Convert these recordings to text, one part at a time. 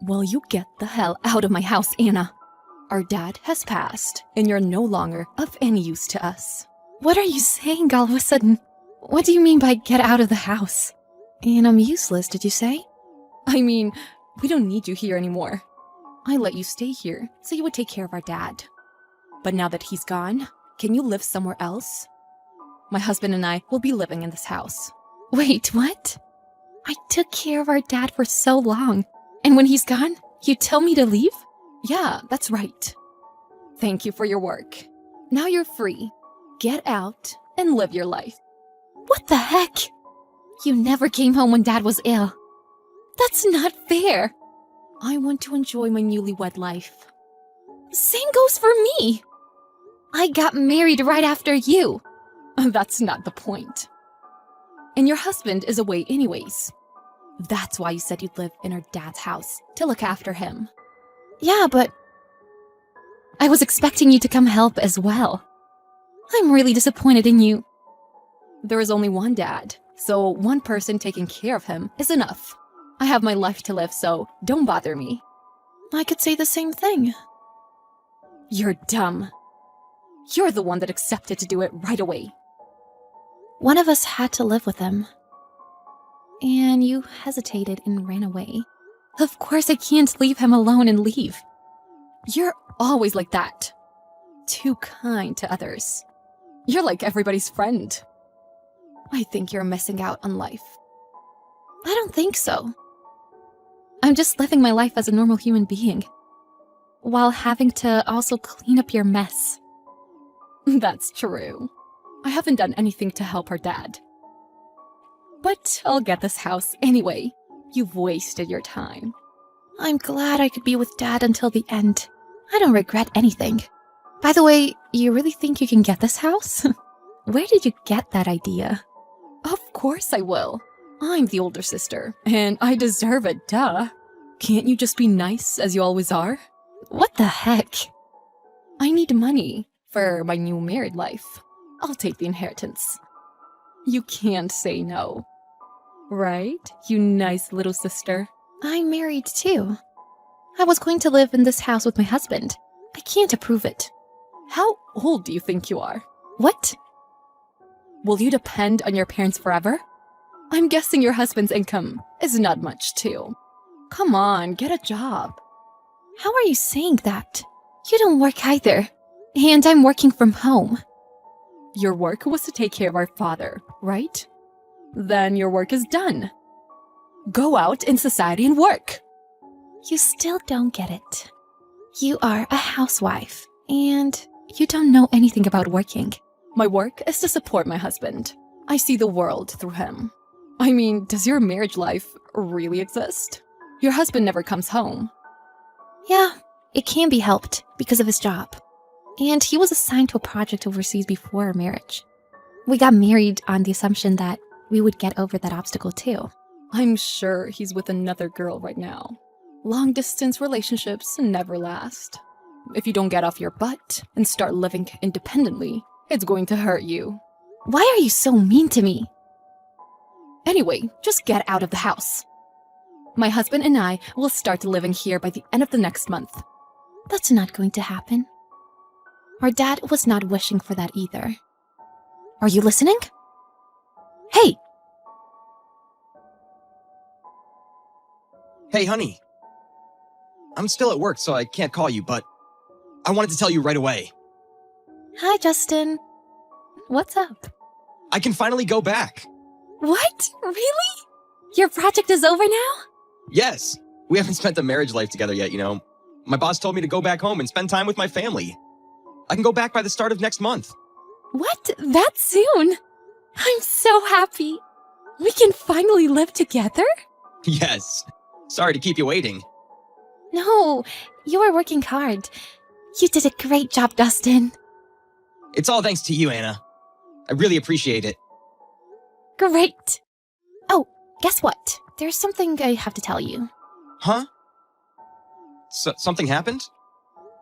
Will you get the hell out of my house, Anna? Our dad has passed, and you're no longer of any use to us. What are you saying all of a sudden? What do you mean by get out of the house? And I'm useless, did you say? I mean, we don't need you here anymore. I let you stay here so you would take care of our dad. But now that he's gone, can you live somewhere else? My husband and I will be living in this house. Wait, what? I took care of our dad for so long. And when he's gone, you tell me to leave? Yeah, that's right. Thank you for your work. Now you're free. Get out and live your life. What the heck? You never came home when Dad was ill. That's not fair. I want to enjoy my newlywed life. Same goes for me. I got married right after you. That's not the point. And your husband is away anyways. That's why you said you'd live in our dad's house to look after him. Yeah, but I was expecting you to come help as well. I'm really disappointed in you. There is only one dad, so one person taking care of him is enough. I have my life to live, so don't bother me. I could say the same thing. You're dumb. You're the one that accepted to do it right away. One of us had to live with him. And you hesitated and ran away. Of course I can't leave him alone and leave. You're always like that. Too kind to others. You're like everybody's friend. I think you're missing out on life. I don't think so. I'm just living my life as a normal human being, while having to also clean up your mess. That's true. I haven't done anything to help our dad. But I'll get this house anyway. You've wasted your time. I'm glad I could be with Dad until the end. I don't regret anything. By the way, you really think you can get this house? Where did you get that idea? Of course I will. I'm the older sister, and I deserve it, duh. Can't you just be nice as you always are? What the heck? I need money for my new married life. I'll take the inheritance. You can't say no. Right, you nice little sister? I'm married too. I was going to live in this house with my husband. I can't approve it. How old do you think you are? What? Will you depend on your parents forever? I'm guessing your husband's income is not much too. Come on, get a job. How are you saying that? You don't work either. And I'm working from home. Your work was to take care of our father, right? Then your work is done. Go out in society and work. You still don't get it. You are a housewife, and you don't know anything about working. My work is to support my husband. I see the world through him. I mean, does your marriage life really exist? Your husband never comes home. Yeah, it can be helped because of his job. And he was assigned to a project overseas before our marriage. We got married on the assumption that we would get over that obstacle too. I'm sure he's with another girl right now. Long-distance relationships never last. If you don't get off your butt and start living independently, it's going to hurt you. Why are you so mean to me? Anyway, just get out of the house. My husband and I will start living here by the end of the next month. That's not going to happen. Our dad was not wishing for that either. Are you listening? Hey! Hey, honey. I'm still at work, so I can't call you, but I wanted to tell you right away. Hi, Justin. What's up? I can finally go back. What? Really? Your project is over now? Yes. We haven't spent the marriage life together yet, you know. My boss told me to go back home and spend time with my family. I can go back by the start of next month. What? That soon? I'm so happy. We can finally live together? Yes. Sorry to keep you waiting. No, you were working hard. You did a great job, Dustin. It's all thanks to you, Anna. I really appreciate it. Great. Oh, guess what? There's something I have to tell you. Huh? Something happened?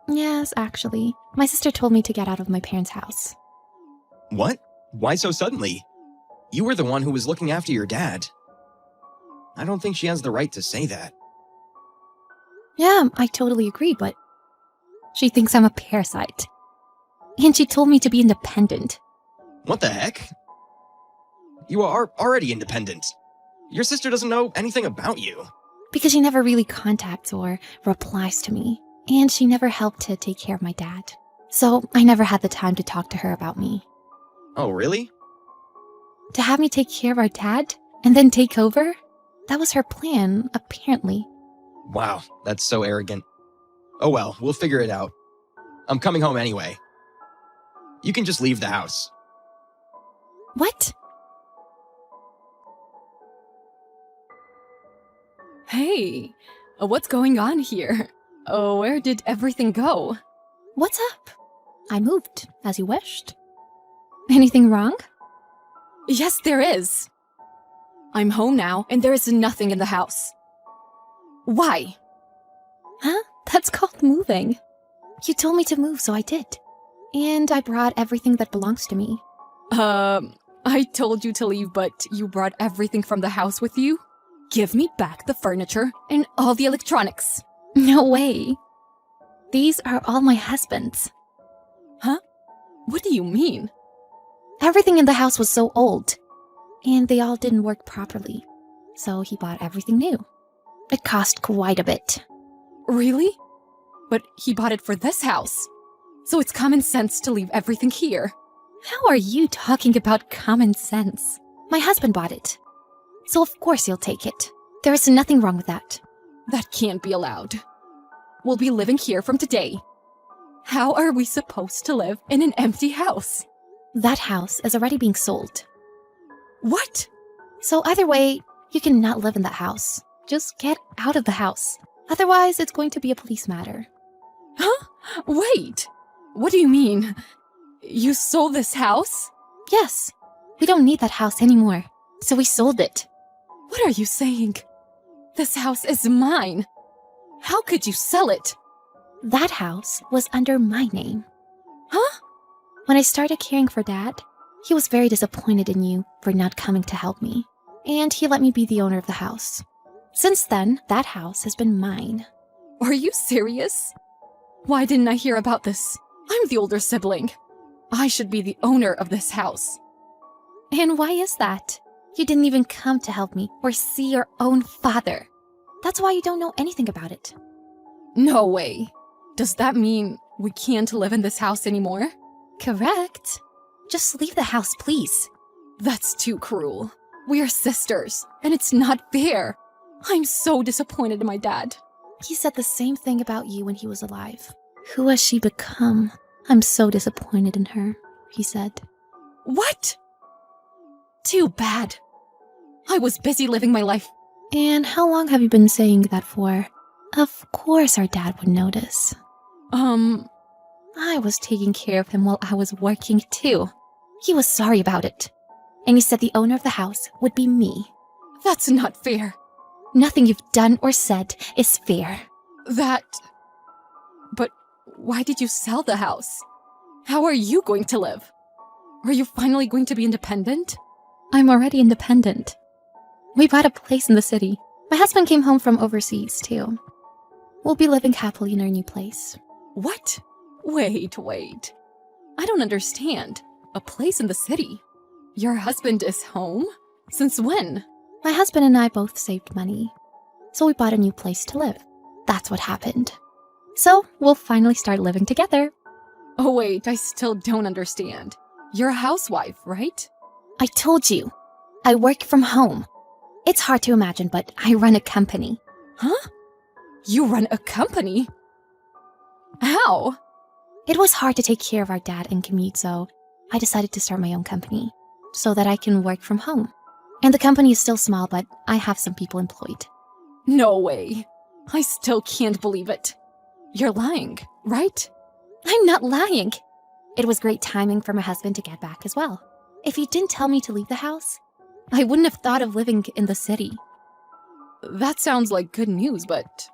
Yes, actually. My sister told me to get out of my parents' house. What? Why so suddenly? You were the one who was looking after your dad. I don't think she has the right to say that. Yeah, I totally agree, but she thinks I'm a parasite. And she told me to be independent. What the heck? You are already independent. Your sister doesn't know anything about you. Because she never really contacts or replies to me. And she never helped to take care of my dad. So I never had the time to talk to her about me. Oh, really? To have me take care of our dad and then take over? That was her plan, apparently. Wow, that's so arrogant. Oh well, we'll figure it out. I'm coming home anyway. You can just leave the house. What? Hey, what's going on here? Oh, where did everything go? What's up? I moved, as you wished. Anything wrong? Yes, there is. I'm home now, and there is nothing in the house. Why? Huh? That's called moving. You told me to move, so I did. And I brought everything that belongs to me. I told you to leave, but you brought everything from the house with you? Give me back the furniture and all the electronics. No way. These are all my husband's. Huh? What do you mean? Everything in the house was so old, and they all didn't work properly. So he bought everything new. It cost quite a bit. Really? But he bought it for this house. So it's common sense to leave everything here. How are you talking about common sense? My husband bought it. So of course he'll take it. There is nothing wrong with that. That can't be allowed. We'll be living here from today. How are we supposed to live in an empty house? That house is already being sold. What? So either way, you cannot live in that house. Just get out of the house. Otherwise, it's going to be a police matter. Huh? Wait. What do you mean? You sold this house? Yes. We don't need that house anymore. So we sold it. What are you saying? This house is mine. How could you sell it? That house was under my name. Huh? When I started caring for Dad, he was very disappointed in you for not coming to help me. And he let me be the owner of the house. Since then, that house has been mine. Are you serious? Why didn't I hear about this? I'm the older sibling. I should be the owner of this house. And why is that? You didn't even come to help me or see your own father. That's why you don't know anything about it. No way. Does that mean we can't live in this house anymore? Correct. Just leave the house, please. That's too cruel. We are sisters, and it's not fair. I'm so disappointed in my dad. He said the same thing about you when he was alive. Who has she become? I'm so disappointed in her, he said. What? Too bad. I was busy living my life. And how long have you been saying that for? Of course our dad would notice. I was taking care of him while I was working too. He was sorry about it. And he said the owner of the house would be me. That's not fair. Nothing you've done or said is fair. But why did you sell the house? How are you going to live? Are you finally going to be independent? I'm already independent. We bought a place in the city. My husband came home from overseas too. We'll be living happily in our new place. What? Wait. I don't understand. A place in the city? Your husband is home? Since when? My husband and I both saved money. So we bought a new place to live. That's what happened. So we'll finally start living together. Oh wait, I still don't understand. You're a housewife, right? I told you. I work from home. It's hard to imagine, but I run a company. Huh? You run a company? How? It was hard to take care of our dad and commute, so I decided to start my own company so that I can work from home. And the company is still small, but I have some people employed. No way. I still can't believe it. You're lying, right? I'm not lying. It was great timing for my husband to get back as well. If you didn't tell me to leave the house, I wouldn't have thought of living in the city. That sounds like good news, but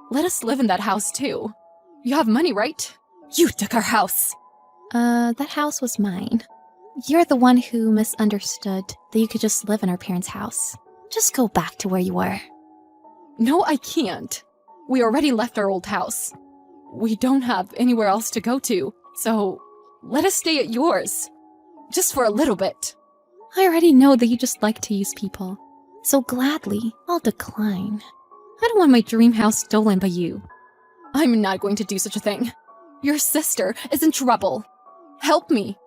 let us live in that house too. You have money, right? You took our house. That house was mine. You're the one who misunderstood that you could just live in our parents' house. Just go back to where you were. No, I can't. We already left our old house. We don't have anywhere else to go to, so let us stay at yours. Just for a little bit. I already know that you just like to use people, so gladly I'll decline. I don't want my dream house stolen by you. I'm not going to do such a thing. Your sister is in trouble. Help me.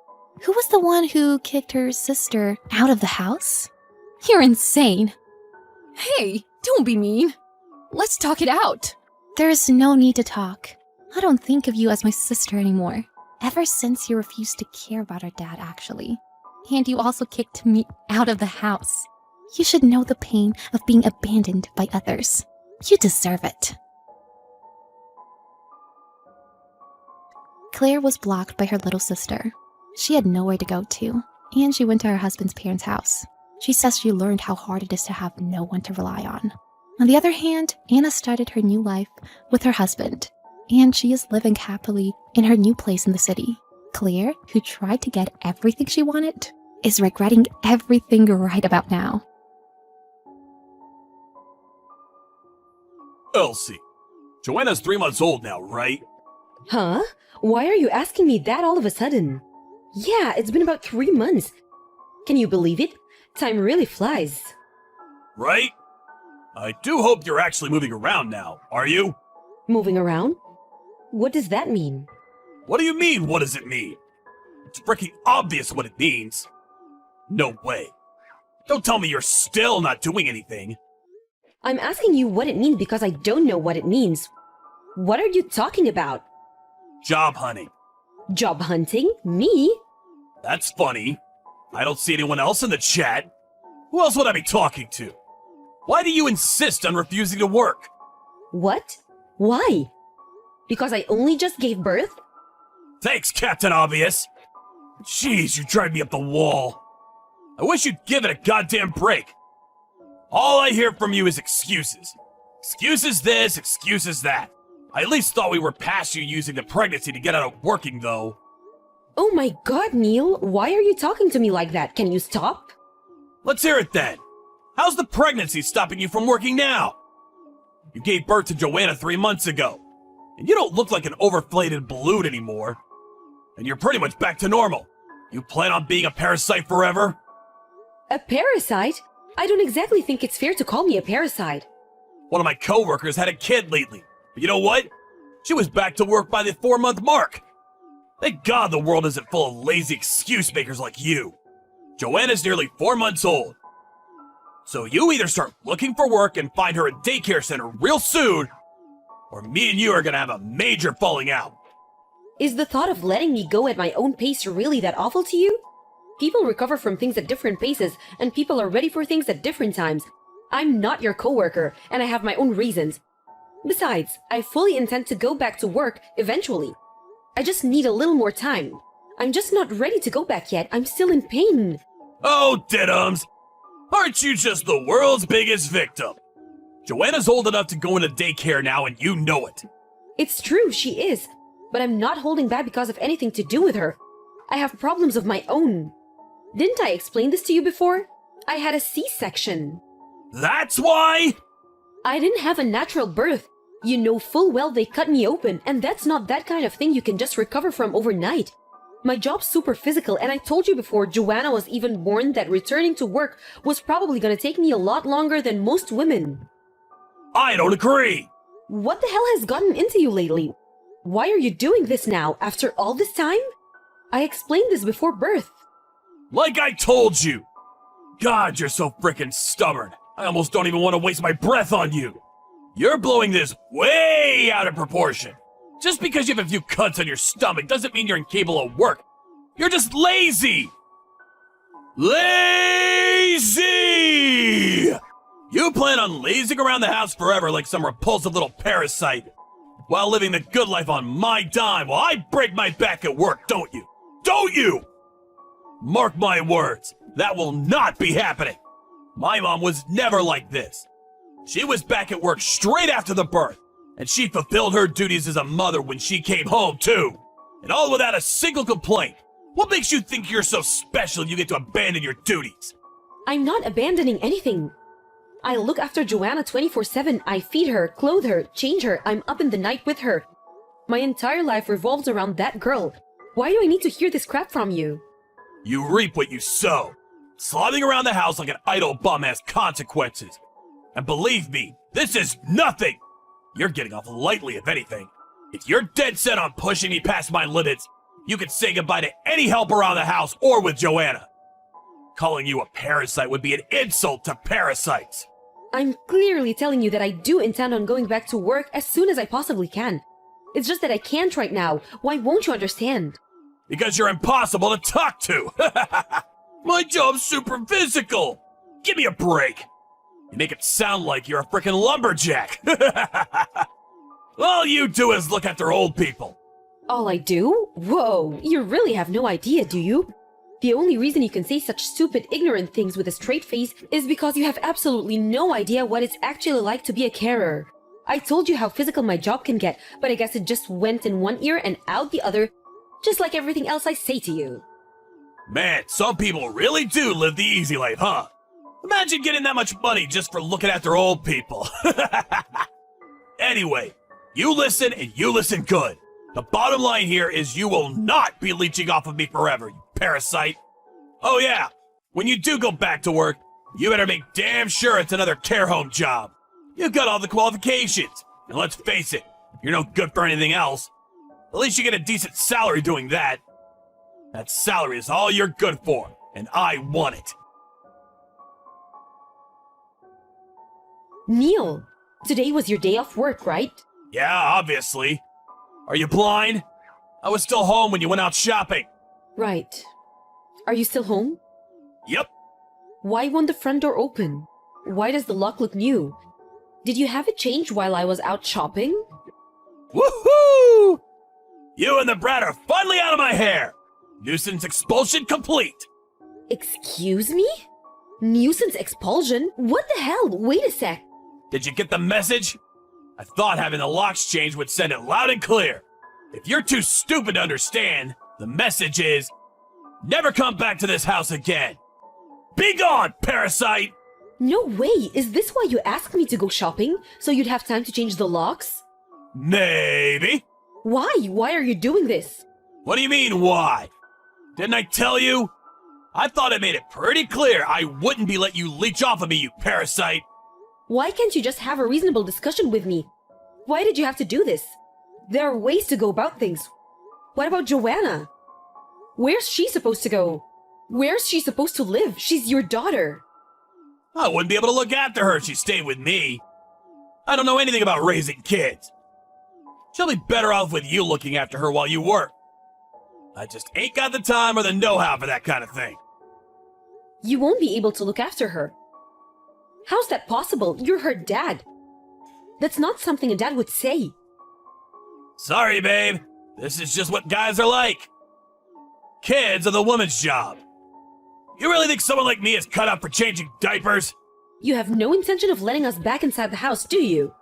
Who was the one who kicked her sister out of the house? You're insane. Hey, don't be mean. Let's talk it out. There's no need to talk. I don't think of you as my sister anymore. Ever since you refused to care about our dad, actually. And you also kicked me out of the house. You should know the pain of being abandoned by others. You deserve it. Claire was blocked by her little sister. She had nowhere to go to, and she went to her husband's parents' house. She says she learned how hard it is to have no one to rely on. On the other hand, Anna started her new life with her husband, and she is living happily in her new place in the city. Claire, who tried to get everything she wanted, is regretting everything right about now. Elsie, Joanna's 3 months old now, right? Huh? Why are you asking me that all of a sudden? Yeah, it's been about 3 months. Can you believe it? Time really flies. Right? I do hope you're actually moving around now, are you? Moving around? What does that mean? What do you mean, what does it mean? It's freaking obvious what it means. No way. Don't tell me you're still not doing anything. I'm asking you what it means because I don't know what it means. What are you talking about? Job hunting. Job hunting? Me? That's funny. I don't see anyone else in the chat. Who else would I be talking to? Why do you insist on refusing to work? What? Why? Because I only just gave birth? Thanks, Captain Obvious. Jeez, you drive me up the wall. I wish you'd give it a goddamn break. All I hear from you is excuses. Excuses this, excuses that. I at least thought we were past you using the pregnancy to get out of working, though. Oh my god, Neil, why are you talking to me like that? Can you stop? Let's hear it then. How's the pregnancy stopping you from working now? You gave birth to Joanna 3 months ago, and you don't look like an overinflated balloon anymore. And you're pretty much back to normal. You plan on being a parasite forever? A parasite? I don't exactly think it's fair to call me a parasite. One of my coworkers had a kid lately, but you know what? She was back to work by the 4-month mark. Thank God the world isn't full of lazy excuse makers like you. Joanna's nearly 4 months old. So you either start looking for work and find her a daycare center real soon, or me and you are gonna have a major falling out. Is the thought of letting me go at my own pace really that awful to you? People recover from things at different paces, and people are ready for things at different times. I'm not your coworker, and I have my own reasons. Besides, I fully intend to go back to work eventually. I just need a little more time. I'm just not ready to go back yet. I'm still in pain. Oh, diddums! Aren't you just the world's biggest victim? Joanna's old enough to go into daycare now, and you know it. It's true, she is. But I'm not holding back because of anything to do with her. I have problems of my own. Didn't I explain this to you before? I had a C-section. That's why? I didn't have a natural birth. You know full well they cut me open, and that's not that kind of thing you can just recover from overnight. My job's super physical, and I told you before Joanna was even born that returning to work was probably gonna take me a lot longer than most women. I don't agree! What the hell has gotten into you lately? Why are you doing this now, after all this time? I explained this before birth. Like I told you! God, you're so frickin' stubborn. I almost don't even want to waste my breath on you. You're blowing this way out of proportion. Just because you have a few cuts on your stomach doesn't mean you're incapable of work. You're just lazy! Lazy! You plan on lazing around the house forever like some repulsive little parasite, while living the good life on my dime while I break my back at work, don't you? Don't you? Mark my words, that will not be happening. My mom was never like this. She was back at work straight after the birth, and she fulfilled her duties as a mother when she came home, too. And all without a single complaint. What makes you think you're so special you get to abandon your duties? I'm not abandoning anything. I look after Joanna 24/7. I feed her, clothe her, change her. I'm up in the night with her. My entire life revolves around that girl. Why do I need to hear this crap from you? You reap what you sow. Slobbing around the house like an idle bum has consequences. And believe me, this is nothing! You're getting off lightly, if anything. If you're dead set on pushing me past my limits, you can say goodbye to any help around the house or with Joanna. Calling you a parasite would be an insult to parasites. I'm clearly telling you that I do intend on going back to work as soon as I possibly can. It's just that I can't right now. Why won't you understand? Because you're impossible to talk to. My job's super physical. Give me a break. You make it sound like you're a frickin' lumberjack. All you do is look after old people. All I do? Whoa, you really have no idea, do you? The only reason you can say such stupid, ignorant things with a straight face is because you have absolutely no idea what it's actually like to be a carer. I told you how physical my job can get, but I guess it just went in one ear and out the other, just like everything else I say to you. Man, some people really do live the easy life, huh? Imagine getting that much money just for looking after old people. Anyway, you listen and you listen good. The bottom line here is you will not be leeching off of me forever, you parasite. Oh yeah, when you do go back to work, you better make damn sure it's another care home job. You've got all the qualifications, and let's face it, you're no good for anything else. At least you get a decent salary doing that. That salary is all you're good for, and I want it. Neil, today was your day off work, right? Yeah, obviously. Are you blind? I was still home when you went out shopping. Right. Are you still home? Yep. Why won't the front door open? Why does the lock look new? Did you have it changed while I was out shopping? Woohoo! You and the brat are finally out of my hair! Nuisance expulsion complete! Excuse me? Nuisance expulsion? What the hell? Wait a sec. Did you get the message? I thought having the locks changed would send it loud and clear. If you're too stupid to understand, the message is, never come back to this house again. Be gone, parasite! No way! Is this why you asked me to go shopping? So you'd have time to change the locks? Maybe. Why? Why are you doing this? What do you mean, why? Didn't I tell you? I thought I made it pretty clear I wouldn't be letting you leech off of me, you parasite. Why can't you just have a reasonable discussion with me? Why did you have to do this? There are ways to go about things. What about Joanna? Where's she supposed to go? Where's she supposed to live? She's your daughter. I wouldn't be able to look after her if she stayed with me. I don't know anything about raising kids. She'll be better off with you looking after her while you work. I just ain't got the time or the know-how for that kind of thing. You won't be able to look after her. How's that possible? You're her dad. That's not something a dad would say. Sorry, babe. This is just what guys are like. Kids are the woman's job. You really think someone like me is cut out for changing diapers? You have no intention of letting us back inside the house, do you?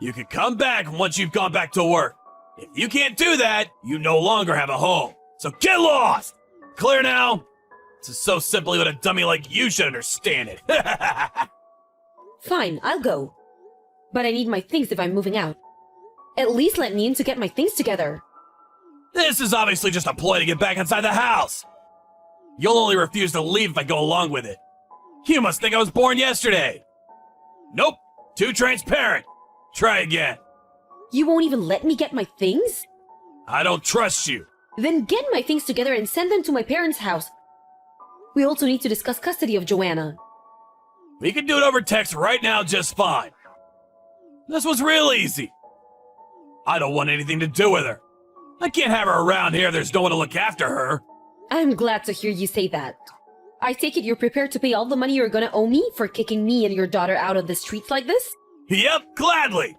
You can come back once you've gone back to work. If you can't do that, you no longer have a home. So get lost! Clear now? This is so simply what a dummy like you should understand it. Fine, I'll go. But I need my things if I'm moving out. At least let me in to get my things together. This is obviously just a ploy to get back inside the house. You'll only refuse to leave if I go along with it. You must think I was born yesterday. Nope, too transparent. Try again. You won't even let me get my things? I don't trust you. Then get my things together and send them to my parents' house. We also need to discuss custody of Joanna. We can do it over text right now just fine. This was real easy. I don't want anything to do with her. I can't have her around here if there's no one to look after her. I'm glad to hear you say that. I take it you're prepared to pay all the money you're gonna owe me for kicking me and your daughter out of the streets like this? Yep, gladly.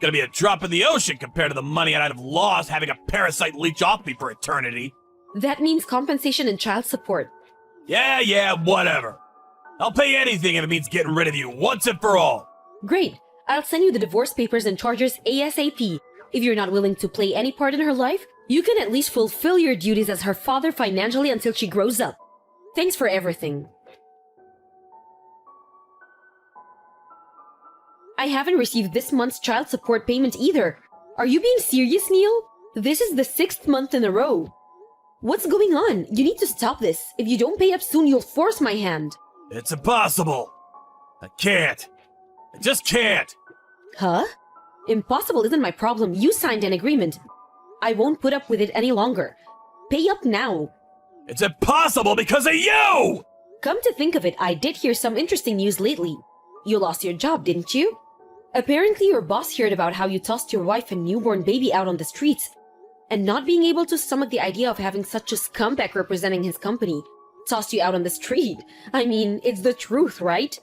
Gonna be a drop in the ocean compared to the money I'd have lost having a parasite leech off me for eternity. That means compensation and child support. Yeah, whatever. I'll pay anything if it means getting rid of you once and for all. Great. I'll send you the divorce papers and charges ASAP. If you're not willing to play any part in her life, you can at least fulfill your duties as her father financially until she grows up. Thanks for everything. I haven't received this month's child support payment either. Are you being serious, Neil? This is the 6th month in a row. What's going on? You need to stop this. If you don't pay up soon, you'll force my hand. It's impossible. I can't. I just can't. Huh? Impossible isn't my problem. You signed an agreement. I won't put up with it any longer. Pay up now. It's impossible because of you! Come to think of it, I did hear some interesting news lately. You lost your job, didn't you? Apparently your boss heard about how you tossed your wife and newborn baby out on the streets, and not being able to stomach the idea of having such a scumbag representing his company tossed you out on the street. I mean, it's the truth, right?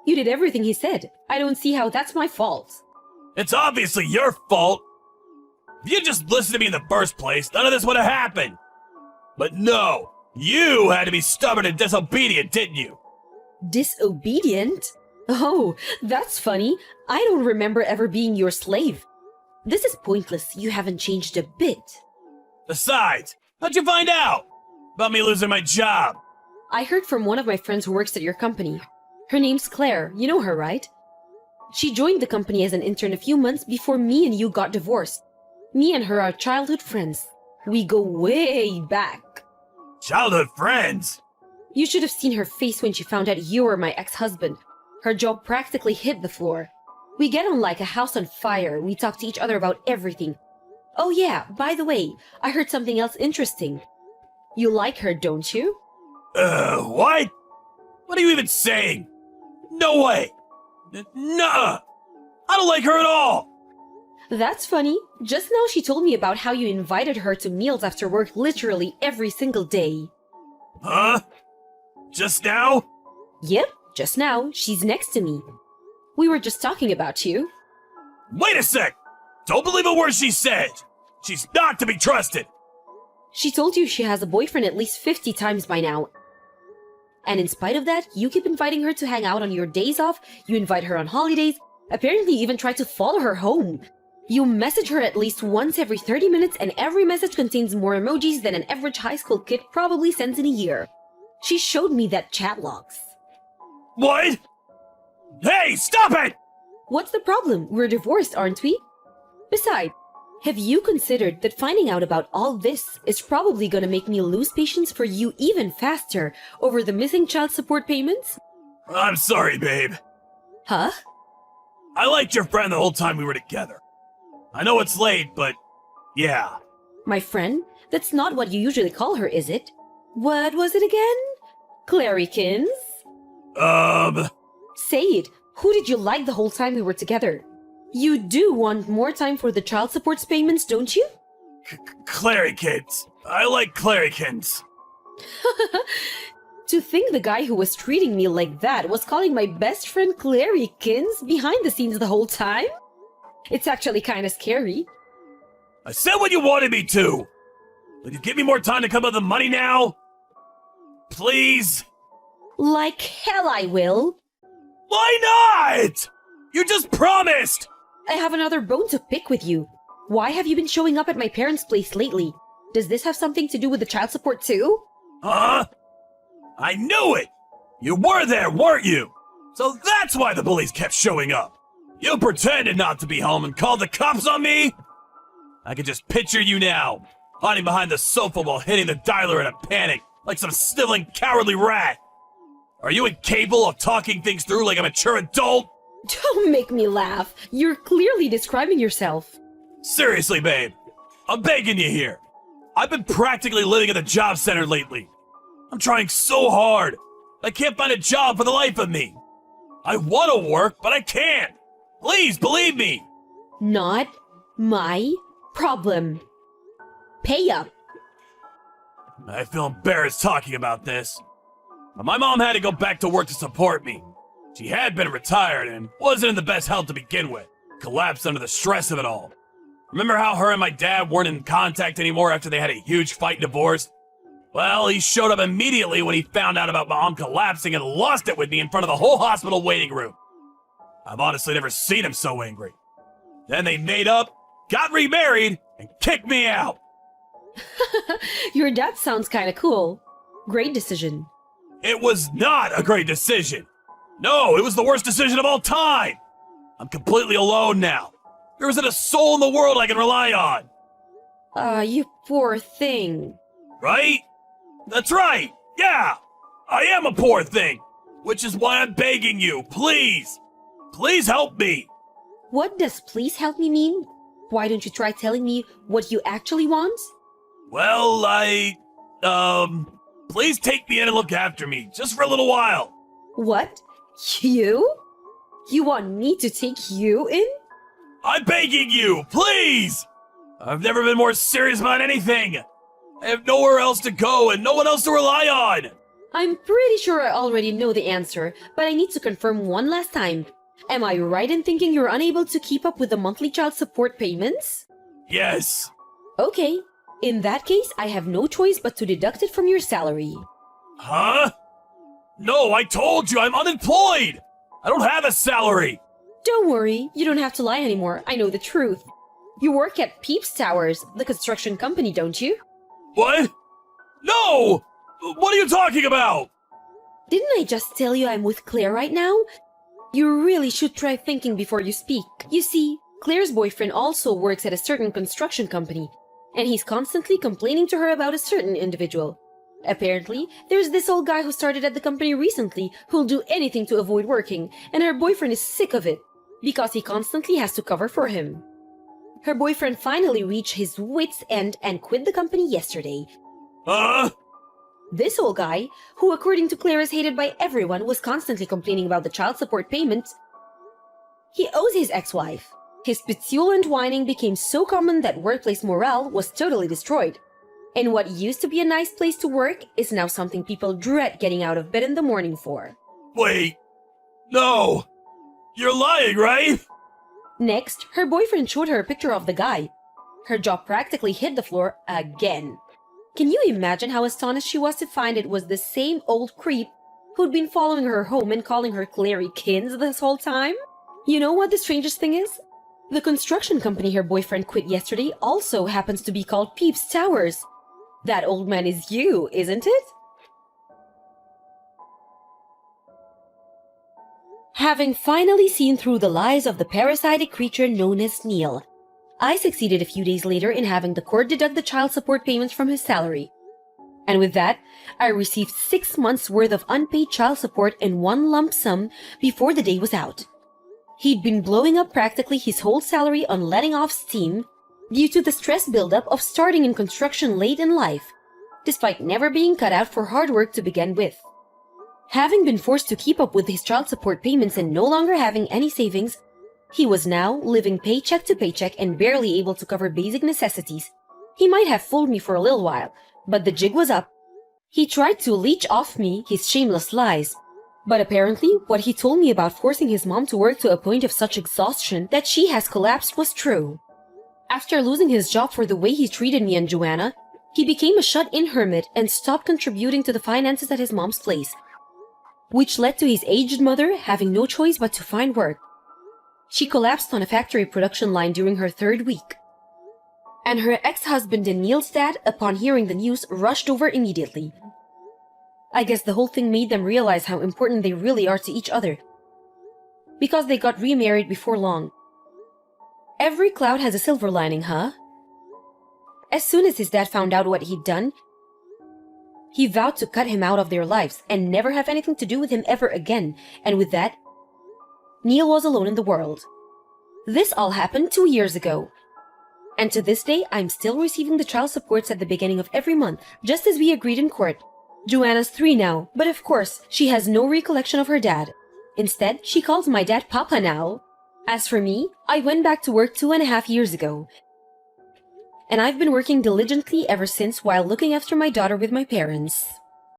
You did everything he said. I don't see how that's my fault. It's obviously your fault. If you just listened to me in the first place, none of this would have happened. But no, you had to be stubborn and disobedient, didn't you? Disobedient? Oh, that's funny. I don't remember ever being your slave. This is pointless. You haven't changed a bit. Besides, how'd you find out about me losing my job? I heard from one of my friends who works at your company. Her name's Claire. You know her, right? She joined the company as an intern a few months before me and you got divorced. Me and her are childhood friends. We go way back. Childhood friends? You should have seen her face when she found out you were my ex-husband. Her jaw practically hit the floor. We get on like a house on fire. We talk to each other about everything. Oh yeah, by the way, I heard something else interesting. You like her, don't you? What? What are you even saying? No way! Nuh-uh! I don't like her at all! That's funny. Just now she told me about how you invited her to meals after work literally every single day. Huh? Just now? Yep, just now. She's next to me. We were just talking about you. Wait a sec! Don't believe a word she said! She's not to be trusted! She told you she has a boyfriend at least 50 times by now. And in spite of that, you keep inviting her to hang out on your days off, you invite her on holidays, apparently you even try to follow her home. You message her at least once every 30 minutes, and every message contains more emojis than an average high school kid probably sends in a year. She showed me that chat logs. What? Hey, stop it! What's the problem? We're divorced, aren't we? Besides, have you considered that finding out about all this is probably gonna make me lose patience for you even faster over the missing child support payments? I'm sorry, babe. Huh? I liked your friend the whole time we were together. I know it's late, but yeah. My friend? That's not what you usually call her, is it? What was it again? Clarykins? Say it. Who did you like the whole time we were together? You do want more time for the child support payments, don't you? Clarykins. I like Clarykins. To think the guy who was treating me like that was calling my best friend Clarykins behind the scenes the whole time? It's actually kinda scary. I said what you wanted me to! Will you give me more time to come up with the money now? Please? Like hell I will. Why not? You just promised! I have another bone to pick with you. Why have you been showing up at my parents' place lately? Does this have something to do with the child support too? Huh? I knew it! You were there, weren't you? So that's why the bullies kept showing up. You pretended not to be home and called the cops on me? I can just picture you now, hiding behind the sofa while hitting the dialer in a panic, like some sniveling, cowardly rat. Are you incapable of talking things through like a mature adult? Don't make me laugh. You're clearly describing yourself. Seriously, babe. I'm begging you here. I've been practically living at the job center lately. I'm trying so hard. I can't find a job for the life of me. I want to work, but I can't. Please, believe me. Not my problem. Pay up. I feel embarrassed talking about this. But my mom had to go back to work to support me. She had been retired and wasn't in the best health to begin with. Collapsed under the stress of it all. Remember how her and my dad weren't in contact anymore after they had a huge fight and divorce? Well, he showed up immediately when he found out about Mom collapsing and lost it with me in front of the whole hospital waiting room. I've honestly never seen him so angry. Then they made up, got remarried, and kicked me out. Your dad sounds kinda cool. Great decision. It was not a great decision. No, it was the worst decision of all time. I'm completely alone now. There isn't a soul in the world I can rely on. You poor thing. Right? That's right. Yeah. I am a poor thing. Which is why I'm begging you, please. Please help me. What does please help me mean? Why don't you try telling me what you actually want? Well, please take me in and look after me, just for a little while. What? You? You want me to take you in? I'm begging you, please! I've never been more serious about anything. I have nowhere else to go and no one else to rely on. I'm pretty sure I already know the answer, but I need to confirm one last time. Am I right in thinking you're unable to keep up with the monthly child support payments? Yes. Okay. In that case, I have no choice but to deduct it from your salary. Huh? No, I told you I'm unemployed. I don't have a salary. Don't worry, you don't have to lie anymore. I know the truth. You work at Peeps Towers, the construction company, don't you? What? No! What are you talking about? Didn't I just tell you I'm with Claire right now? You really should try thinking before you speak. You see, Claire's boyfriend also works at a certain construction company, and he's constantly complaining to her about a certain individual. Apparently, there's this old guy who started at the company recently who'll do anything to avoid working, and her boyfriend is sick of it, because he constantly has to cover for him. Her boyfriend finally reached his wits' end and quit the company yesterday. This old guy, who according to Claire is hated by everyone, was constantly complaining about the child support payments he owes his ex-wife. His petulant whining became so common that workplace morale was totally destroyed. And what used to be a nice place to work is now something people dread getting out of bed in the morning for. Wait. No. You're lying, right? Next, her boyfriend showed her a picture of the guy. Her jaw practically hit the floor again. Can you imagine how astonished she was to find it was the same old creep who'd been following her home and calling her Clary Kins this whole time? You know what the strangest thing is? The construction company her boyfriend quit yesterday also happens to be called Peeps Towers. That old man is you, isn't it? Having finally seen through the lies of the parasitic creature known as Neil, I succeeded a few days later in having the court deduct the child support payments from his salary. And with that, I received 6 months' worth of unpaid child support in one lump sum before the day was out. He'd been blowing up practically his whole salary on letting off steam due to the stress buildup of starting in construction late in life, despite never being cut out for hard work to begin with. Having been forced to keep up with his child support payments and no longer having any savings, he was now living paycheck to paycheck and barely able to cover basic necessities. He might have fooled me for a little while, but the jig was up. He tried to leech off me his shameless lies, but apparently what he told me about forcing his mom to work to a point of such exhaustion that she has collapsed was true. After losing his job for the way he treated me and Joanna, he became a shut-in hermit and stopped contributing to the finances at his mom's place, which led to his aged mother having no choice but to find work. She collapsed on a factory production line during her 3rd week. And her ex-husband and Neil's dad, upon hearing the news, rushed over immediately. I guess the whole thing made them realize how important they really are to each other, because they got remarried before long. Every cloud has a silver lining, huh? As soon as his dad found out what he'd done, he vowed to cut him out of their lives and never have anything to do with him ever again, and with that, Neil was alone in the world. This all happened 2 years ago. And to this day, I'm still receiving the child supports at the beginning of every month, just as we agreed in court. Joanna's 3 now, but of course, she has no recollection of her dad. Instead, she calls my dad Papa now. As for me, I went back to work 2.5 years ago. And I've been working diligently ever since while looking after my daughter with my parents.